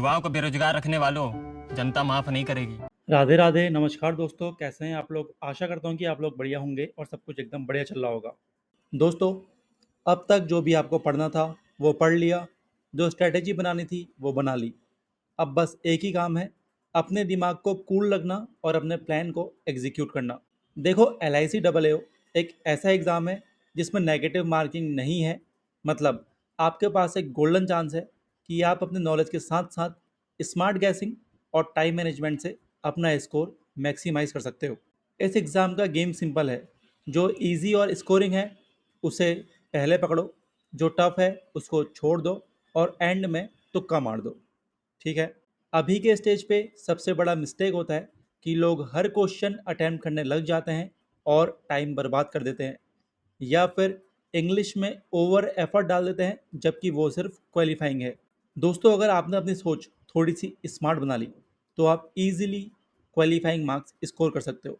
युवाओं को बेरोजगार रखने वालों, जनता माफ नहीं करेगी। राधे राधे, नमस्कार दोस्तों। कैसे हैं आप लोग? आशा करता हूँ कि आप लोग बढ़िया होंगे और सब कुछ एकदम बढ़िया चल रहा होगा। दोस्तों, अब तक जो भी आपको पढ़ना था वो पढ़ लिया, जो स्ट्रैटेजी बनानी थी वो बना ली। अब बस एक ही काम है, अपने दिमाग को कूल रखना और अपने प्लान को एग्जीक्यूट करना। देखो, LIC डबल ए एक ऐसा एग्ज़ाम है जिसमें नेगेटिव मार्किंग नहीं है। मतलब आपके पास एक गोल्डन चांस है कि आप अपने नॉलेज के साथ साथ स्मार्ट गैसिंग और टाइम मैनेजमेंट से अपना स्कोर मैक्सिमाइज कर सकते हो। इस एग्ज़ाम का गेम सिंपल है। जो इजी और स्कोरिंग है उसे पहले पकड़ो, जो टफ है उसको छोड़ दो और एंड में तुक्का मार दो। ठीक है। अभी के स्टेज पे सबसे बड़ा मिस्टेक होता है कि लोग हर क्वेश्चन अटेम्प्ट करने लग जाते हैं और टाइम बर्बाद कर देते हैं, या फिर इंग्लिश में ओवर एफर्ट डाल देते हैं जबकि वो सिर्फ क्वालिफाइंग है। दोस्तों, अगर आपने अपनी सोच थोड़ी सी स्मार्ट बना ली तो आप इजीली क्वालिफाइंग मार्क्स स्कोर कर सकते हो।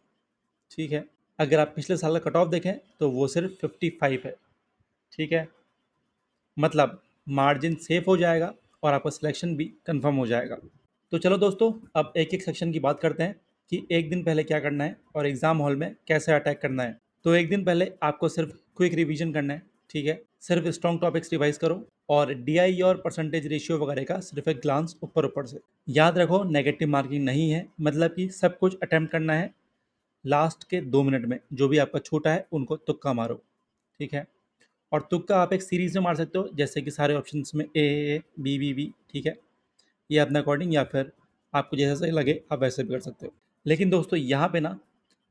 ठीक है। अगर आप पिछले साल का कट ऑफ देखें तो वो सिर्फ 55 है। ठीक है। मतलब मार्जिन सेफ हो जाएगा और आपका सिलेक्शन भी कंफर्म हो जाएगा। तो चलो दोस्तों, अब एक एक सेक्शन की बात करते हैं कि एक दिन पहले क्या करना है और एग्जाम हॉल में कैसे अटैक करना है। तो एक दिन पहले आपको सिर्फ क्विक रिवीजन करना है। ठीक है। सिर्फ स्ट्रॉन्ग टॉपिक्स रिवाइज करो और DI और परसेंटेज रेशियो वगैरह का सिर्फ एक ग्लांस ऊपर ऊपर से। याद रखो, नेगेटिव मार्किंग नहीं है, मतलब कि सब कुछ अटेम्प्ट करना है। लास्ट के 2 मिनट में जो भी आपका छूटा है उनको तुक्का मारो। ठीक है। और तुक्का आप एक सीरीज में मार सकते हो, जैसे कि सारे ऑप्शंस में ए बी बी बी। ठीक है। ये अपने अकॉर्डिंग, या फिर आपको जैसा सही लगे आप वैसे भी कर सकते हो। लेकिन दोस्तों, यहाँ पे ना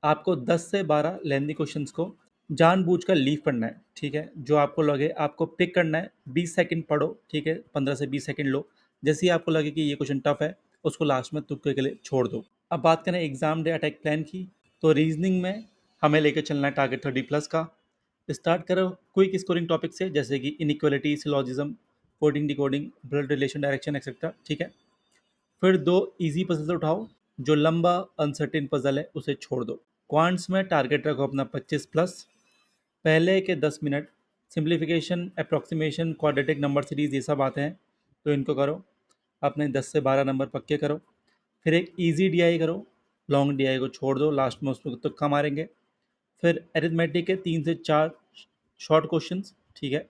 आपको 10 से 12 लेंदी क्वेश्चंस को जानबूझकर लीव करना है। ठीक है। जो आपको लगे आपको पिक करना है, 20 सेकंड पढ़ो। ठीक है। 15 से 20 सेकंड लो। जैसे ही आपको लगे कि ये क्वेश्चन टफ है उसको लास्ट में तुक्के के लिए छोड़ दो। अब बात करें एग्जाम डे अटैक प्लान की, तो रीजनिंग में हमें लेकर चलना है टारगेट 30+ का। स्टार्ट करो क्विक स्कोरिंग टॉपिक से, जैसे कि inequality, syllogism, coding, decoding, blood relation, direction etcetera. ठीक है। फिर 2 इजी पजल उठाओ, जो लंबा अनसर्टेन पजल है उसे छोड़ दो। क्वांट्स में टारगेट रखो अपना 25+। पहले के 10 minute simplification, approximation, quadratic number series ये सब आते हैं तो इनको करो। अपने 10 से 12 नंबर पक्के करो। फिर एक इजी DI करो, लॉन्ग DI को छोड़ दो, लास्ट में उसमें तुक्का मारेंगे। फिर अरिथमेटिक के 3 से 4 शॉर्ट क्वेश्चंस। ठीक है,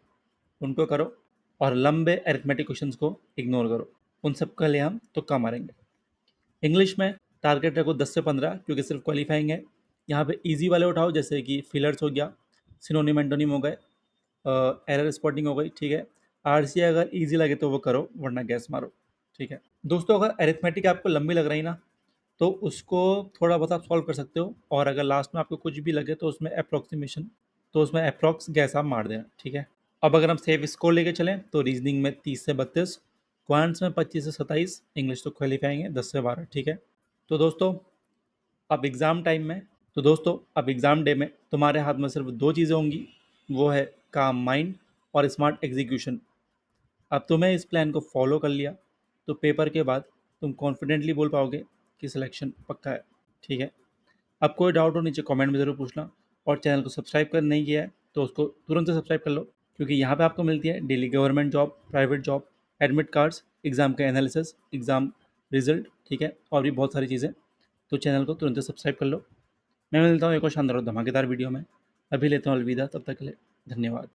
उनको करो और लंबे अरिथमेटिक क्वेश्चंस को इग्नोर करो। उन सब के लिए हम तुक्का मारेंगे। इंग्लिश में टारगेट रखो 10 से 15, क्योंकि सिर्फ क्वालिफाइंग है। यहाँ पे इजी वाले उठाओ, जैसे कि फिलर्स हो गया, सिनोनिम एंटोनिम हो गए, एरर स्पॉटिंग हो गई। ठीक है। RCA अगर इजी लगे तो वो करो, वरना गैस मारो। ठीक है। दोस्तों, अगर अरिथमेटिक आपको लंबी लग रही ना तो उसको थोड़ा बहुत आप सॉल्व कर सकते हो, और अगर लास्ट में आपको कुछ भी लगे तो उसमें अप्रोक्सीमेशन, तो उसमें अप्रॉक्स गैस आप मार देना। ठीक है। अब अगर हम सेफ स्कोर लेके चलें तो रीजनिंग में 30 से 32, क्वांट्स में 25 से 27, इंग्लिश तो क्वालिफाइंग है 10 से 12। ठीक है। तो दोस्तों, अब एग्ज़ाम टाइम में तो दोस्तों अब एग्ज़ाम डे में तुम्हारे हाथ में सिर्फ 2 चीज़ें होंगी, वो है काम माइंड और स्मार्ट एग्जीक्यूशन। अब तुम्हें इस प्लान को फॉलो कर लिया तो पेपर के बाद तुम कॉन्फिडेंटली बोल पाओगे कि सिलेक्शन पक्का है। ठीक है। अब कोई डाउट हो नीचे कमेंट में ज़रूर पूछना, और चैनल को सब्सक्राइब कर नहीं किया है तो उसको तुरंत से सब्सक्राइब कर लो, क्योंकि यहाँ पे आपको मिलती है daily government job, private job, admit cards, exam का एनालिसिस, एग्ज़ाम रिजल्ट। ठीक है। और भी बहुत सारी चीज़ें। तो चैनल को तुरंत से सब्सक्राइब कर लो। मैं मिलता हूँ एक और शानदार और धमाकेदार वीडियो में। अभी लेता हूँ अलविदा, तब तक के लिए धन्यवाद।